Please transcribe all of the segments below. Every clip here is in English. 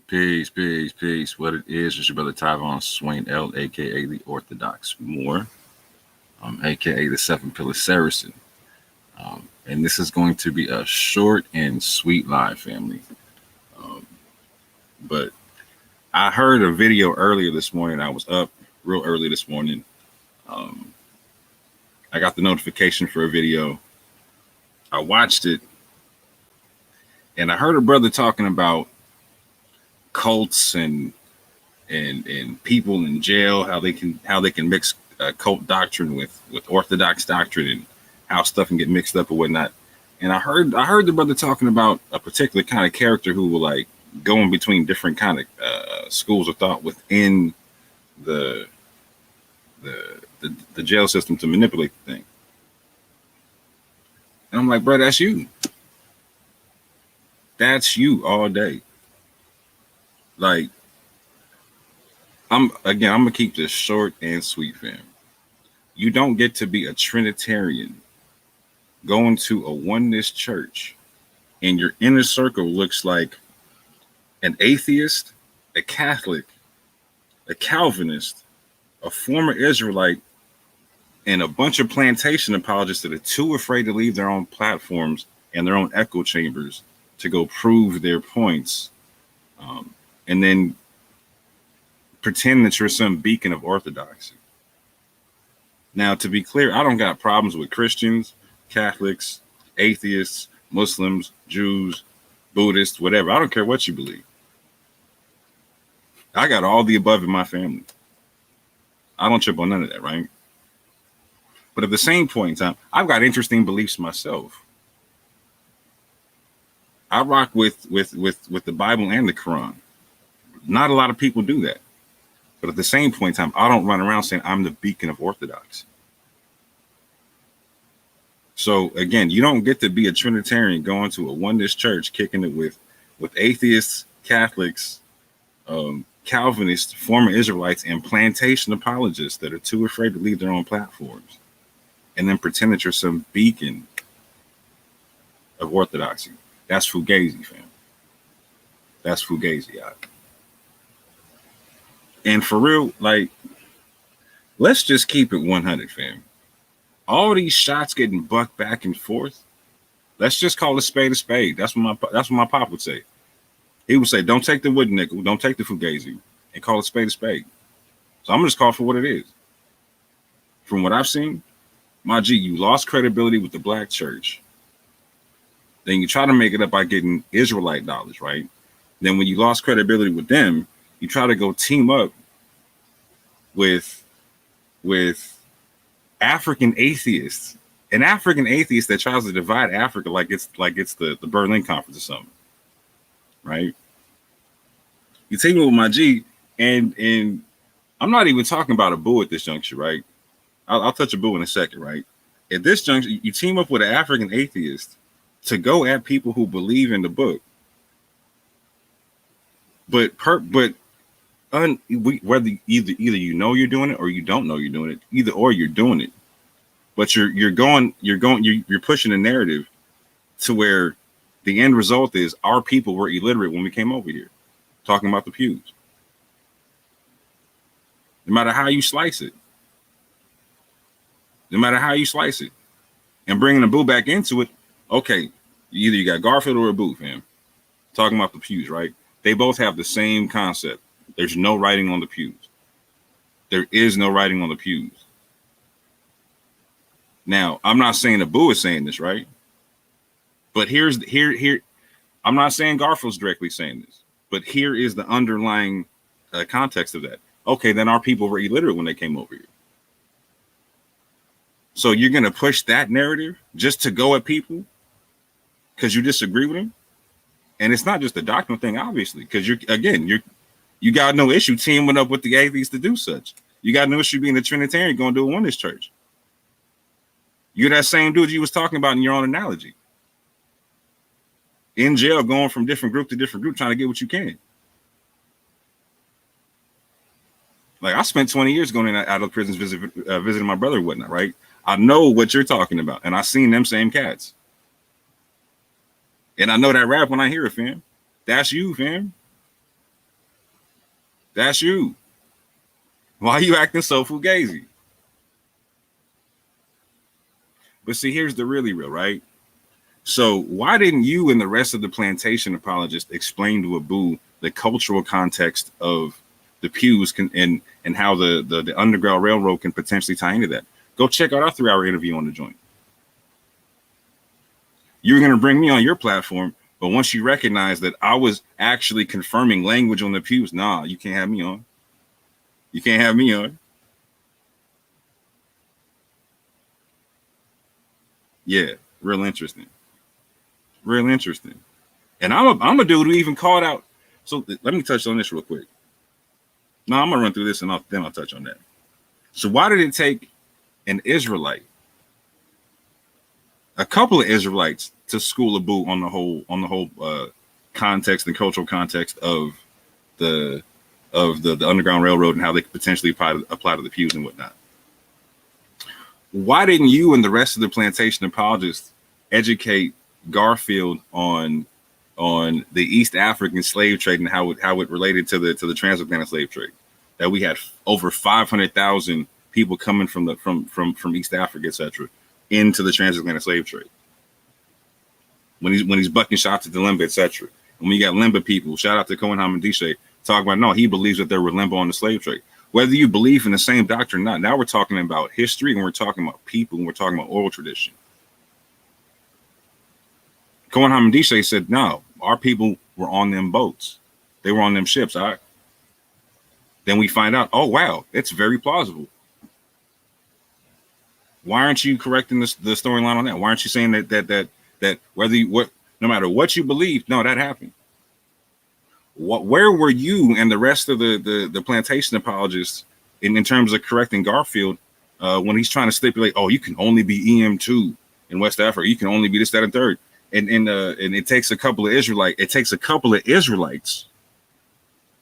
Peace, peace, peace. What it is your brother Tyvon Swain L, aka the Orthodox Moor, aka the Seven Pillar Saracen. And this is going to be a short and sweet live, family. But I heard a video earlier this morning. I was up real early this morning. I got the notification for a video. I watched it, and I heard a brother talking about cults and people in jail, how they can mix cult doctrine with orthodox doctrine, and how stuff can get mixed up or whatnot. And I heard the brother talking about a particular kind of character who will like go in between different kind of schools of thought within the jail system to manipulate the thing. And I'm like, bro, that's you. That's you all day. Like, I'm gonna keep this short and sweet, fam. You don't get to be a Trinitarian going to a oneness church and your inner circle looks like an atheist, a Catholic, a Calvinist, a former Israelite, and a bunch of plantation apologists that are too afraid to leave their own platforms and their own echo chambers to go prove their points, and then pretend that you're some beacon of orthodoxy. Now, to be clear, I don't got problems with Christians, Catholics, atheists, Muslims, Jews, Buddhists, whatever. I don't care what you believe. I got all the above in my family. I don't trip on none of that, right? But at the same point in time, I've got interesting beliefs myself. I rock with the Bible and the Quran. Not a lot of people do that. But at the same point in time, I don't run around saying I'm the beacon of orthodoxy. So again, you don't get to be a Trinitarian going to a oneness church, kicking it with atheists, Catholics, Calvinists, former Israelites, and plantation apologists that are too afraid to leave their own platforms, and then pretend that you're some beacon of orthodoxy. That's Fugazi, fam. That's Fugazi. And for real, like, let's just keep it 100, fam. All these shots getting bucked back and forth. Let's just call a spade a spade. That's what my pop would say. He would say, "Don't take the wood nickel, don't take the Fugazi, and call a spade a spade." So I'm gonna just call for what it is. From what I've seen, my G, you lost credibility with the black church. Then you try to make it up by getting Israelite dollars, right? Then when you lost credibility with them, you try to go team up with African atheists, an African atheist that tries to divide Africa like it's the Berlin Conference or something, right? You team up with my G, and I'm not even talking about a boo at this juncture, right? I'll touch a boo in a second, right? At this juncture, you team up with an African atheist to go at people who believe in the book, whether either you know you're doing it or you don't know you're doing it, either or you're doing it, but you're pushing a narrative to where the end result is our people were illiterate when we came over here, talking about the pews. No matter how you slice it, and bringing a boo back into it, okay, either you got Garfield or a boo, fam, talking about the pews, right? They both have the same concept. There's no writing on the pews. There is no writing on the pews. Now, I'm not saying the boo is saying this, right? But here. I'm not saying Garfield's directly saying this, but here is the underlying context of that. Okay, then our people were illiterate when they came over here. So you're going to push that narrative just to go at people because you disagree with them? And it's not just a doctrinal thing, obviously, because you got no issue teaming up with the atheists to do such. You got no issue being a Trinitarian going to a oneness church. You're that same dude you was talking about in your own analogy. In jail, going from different group to different group, trying to get what you can. Like, I spent 20 years going in out of prisons, visiting my brother and whatnot, right? I know what you're talking about, and I seen them same cats. And I know that rap when I hear it, fam. That's you, fam. That's you. Why are you acting so fugazi? But see, here's the really real, right? So why didn't you and the rest of the plantation apologists explain to Abu the cultural context of the pews and how the Underground Railroad can potentially tie into that? Go check out our 3-hour interview on the joint. You're going to bring me on your platform, but once you recognize that I was actually confirming language on the pews, nah, you can't have me on. You can't have me on. Yeah, real interesting. Real interesting. And I'm a dude who even called out. So let me touch on this real quick. No, I'm gonna run through this and then I'll touch on that. So why did it take an Israelite, a couple of Israelites, to school Abu on the whole context and cultural context of the Underground Railroad and how they could potentially apply to the pews and whatnot? Why didn't you and the rest of the plantation apologists educate Garfield on the East African slave trade and how it related to the transatlantic slave trade? That we had over 500,000 people coming from East Africa, etc., into the transatlantic slave trade. When he's bucking shots at the Limba, etc. And we got Limba people, shout out to Cohen Hamadishe, talking about, no, he believes that there were Limba on the slave trade. Whether you believe in the same doctrine or not, now we're talking about history and we're talking about people and we're talking about oral tradition. Cohen Hamadishe said, no, our people were on them boats. They were on them ships. All right. Then we find out, oh, wow, it's very plausible. Why aren't you correcting the storyline on that? Why aren't you saying that whether no matter what you believe, no, that happened? Where were you and the rest of the plantation apologists in terms of correcting Garfield when he's trying to stipulate, oh, you can only be EM2 in West Africa, you can only be this, that, and third, and it takes a couple of Israelites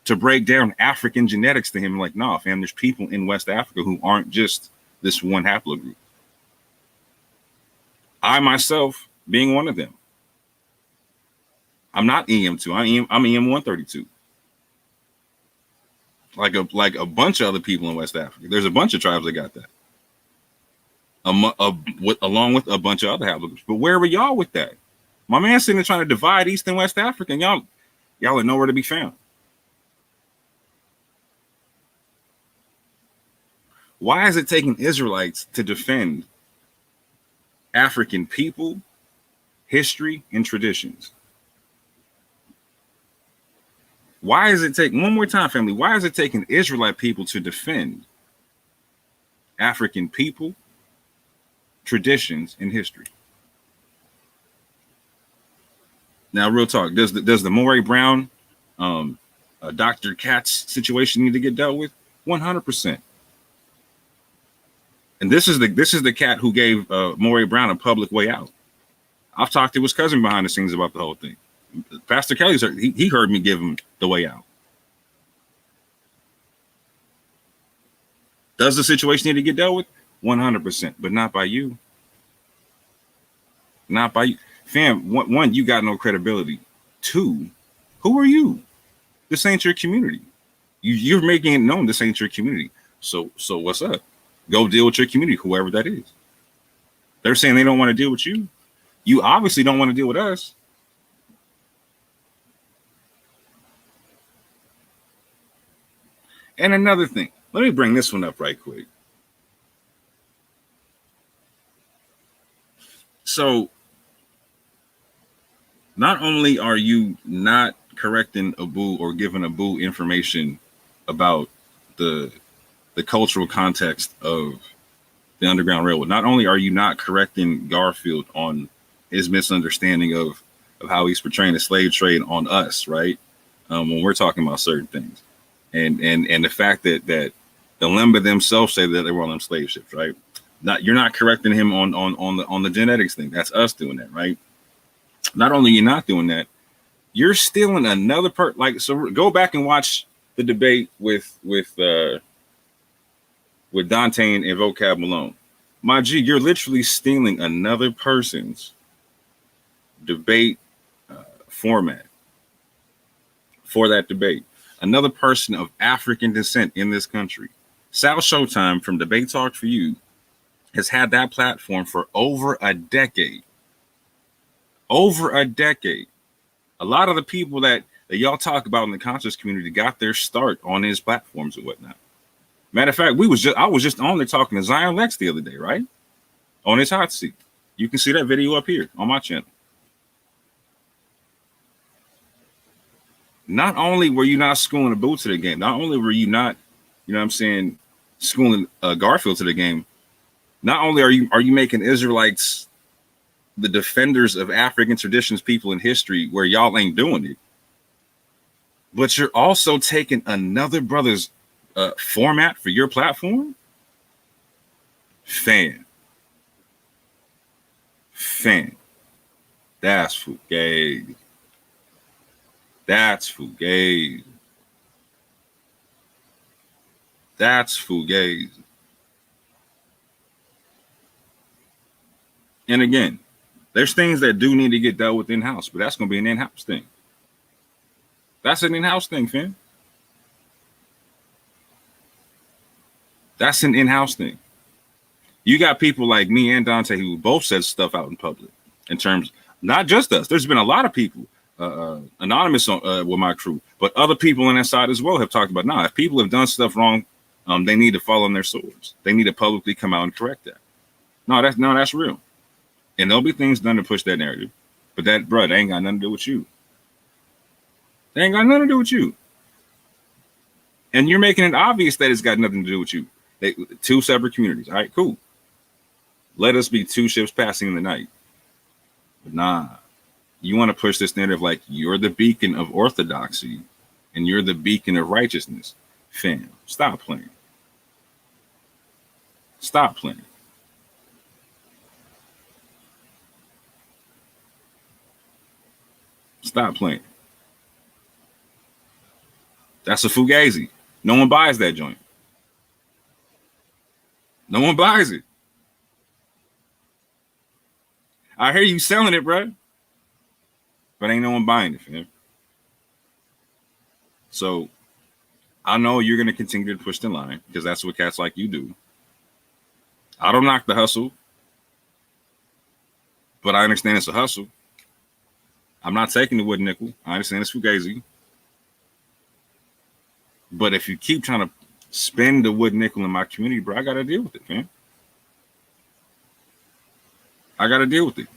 to break down African genetics to him, like, nah, fam, there's people in West Africa who aren't just this one haplogroup. I myself being one of them. I'm not EM2. I'm EM132. Like a bunch of other people in West Africa. There's a bunch of tribes that got that. Along with a bunch of other haplogroups. But where were y'all with that? My man's sitting there trying to divide East and West Africa, and y'all are nowhere to be found. Why is it taking Israelites to defend African people, history, and traditions? Why is it taking, one more time, family, why is it taking Israelite people to defend African people, traditions, and history? Now, real talk, does the Maury Brown, Dr. Katz situation need to get dealt with? 100%. And this is the cat who gave Maury Brown a public way out. I've talked to his cousin behind the scenes about the whole thing. Pastor Kelly's he heard me give him the way out. Does the situation need to get dealt with? 100%, but not by you. Not by you. Fam, one, you got no credibility. Two, who are you? This ain't your community. You're making it known this ain't your community. So what's up? Go deal with your community, whoever that is. They're saying they don't want to deal with you. You obviously don't want to deal with us. And another thing, let me bring this one up right quick. So not only are you not correcting Abu or giving Abu information about the cultural context of the Underground Railroad, not only are you not correcting Garfield on his misunderstanding of how he's portraying the slave trade on us, right? When we're talking about certain things, and the fact that the Limba themselves say that they were on them slave ships, right? You're not correcting him on the genetics thing. That's us doing that, right? Not only are you not doing that, you're stealing another part. Like, so go back and watch the debate with Dante and Vocab Malone. My G, you're literally stealing another person's debate format for that debate. another person of African descent in this country. Sal Showtime from Debate Talk for You has had that platform for over a decade. Over a decade. A lot of the people that y'all talk about in the conscious community got their start on his platforms and whatnot. Matter of fact, I was just on there talking to Zion Lex the other day, right? On his hot seat. You can see that video up here on my channel. Not only were you not schooling the boot to the game, not only were you not, you know what I'm saying, schooling Garfield to the game, not only are you making Israelites the defenders of African traditions, people in history, where y'all ain't doing it, but you're also taking another brother's format for your platform. Fan. That's Fugazi. That's Fugazi. That's Fugazi. And again, there's things that do need to get dealt with in-house, but that's going to be an in-house thing. That's an in-house thing, fam. That's an in-house thing. You got people like me and Dante who both said stuff out in public in terms, not just us. There's been a lot of people, anonymous on, with my crew, but other people on that side as well have talked about, nah, if people have done stuff wrong, they need to fall on their swords. They need to publicly come out and correct that. That's real. And there'll be things done to push that narrative. But that, bro, they ain't got nothing to do with you. They ain't got nothing to do with you. And you're making it obvious that it's got nothing to do with you. Two separate communities. All right, cool. Let us be two ships passing in the night. But nah, you want to push this narrative like you're the beacon of orthodoxy and you're the beacon of righteousness. Fam, stop playing. Stop playing. Stop playing. That's a Fugazi. No one buys that joint. No one buys it. I hear you selling it, bro. But ain't no one buying it, fam. So I know you're going to continue to push the line because that's what cats like you do. I don't knock the hustle, but I understand it's a hustle. I'm not taking the wood nickel. I understand it's Fugazi. But if you keep trying to spend the wood nickel in my community, bro, I got to deal with it, man. I got to deal with it.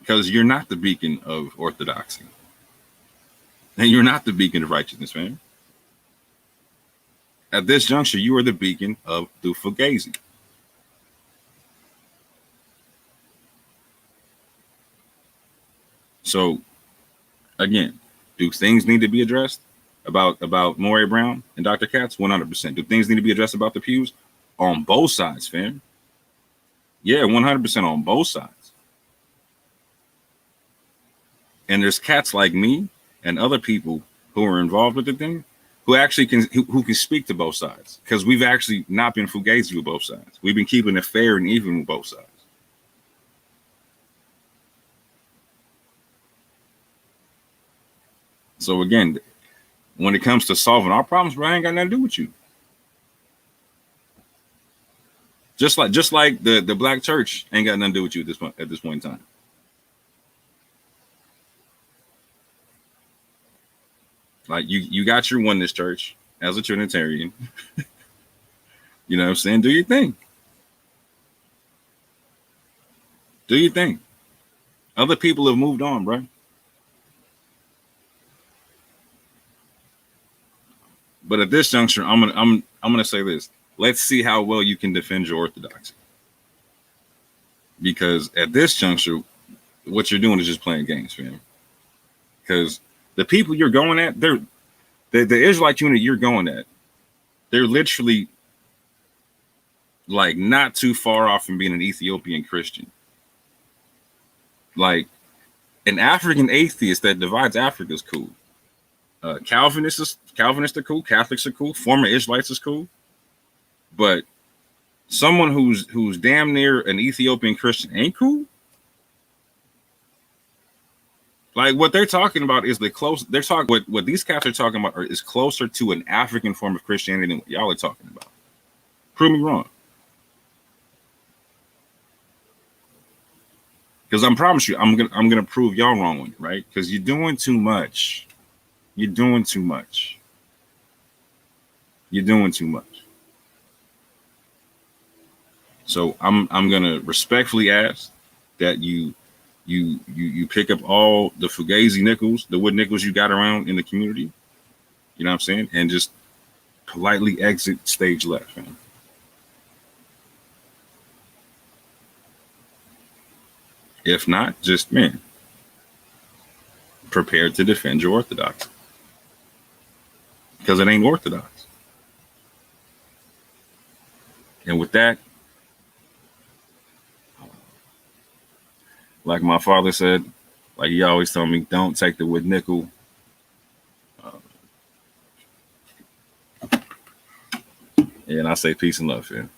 Because you're not the beacon of orthodoxy. And you're not the beacon of righteousness, man. At this juncture, you are the beacon of the Fugazi. So, again, do things need to be addressed about Maury Brown and Dr. Katz? 100%. Do things need to be addressed about the pews? On both sides, fam. Yeah, 100% on both sides. And there's cats like me and other people who are involved with the thing who actually can speak to both sides, because we've actually not been Fugazi with both sides. We've been keeping it fair and even with both sides. So again, when it comes to solving our problems, bro, I ain't got nothing to do with you. Just like the black church ain't got nothing to do with you at this point in time. Like you got your oneness church as a Trinitarian. You know what I'm saying? Do your thing. Do your thing. Other people have moved on, bro. But at this juncture, I'm gonna say this. Let's see how well you can defend your orthodoxy. Because at this juncture, what you're doing is just playing games, fam. Because the people you're going at, the Israelite unit you're going at, they're literally like not too far off from being an Ethiopian Christian. Like an African atheist that divides Africa is cool. Calvinists are cool. Catholics are cool. Former Israelites is cool. But someone who's damn near an Ethiopian Christian ain't cool. Like what they're talking about is they're talking what these cats are talking about is closer to an African form of Christianity than what y'all are talking about. Prove me wrong. Because I promise you, I'm gonna prove y'all wrong on it, right? Because you're doing too much. You're doing too much. You're doing too much. So I'm gonna respectfully ask that you pick up all the Fugazi nickels, the wood nickels you got around in the community. You know what I'm saying? And just politely exit stage left, man. If not, just, man, prepare to defend your orthodoxy. Because it ain't orthodox. And with that, like my father said, like he always told me, don't take the wood nickel. And I say peace and love, fam.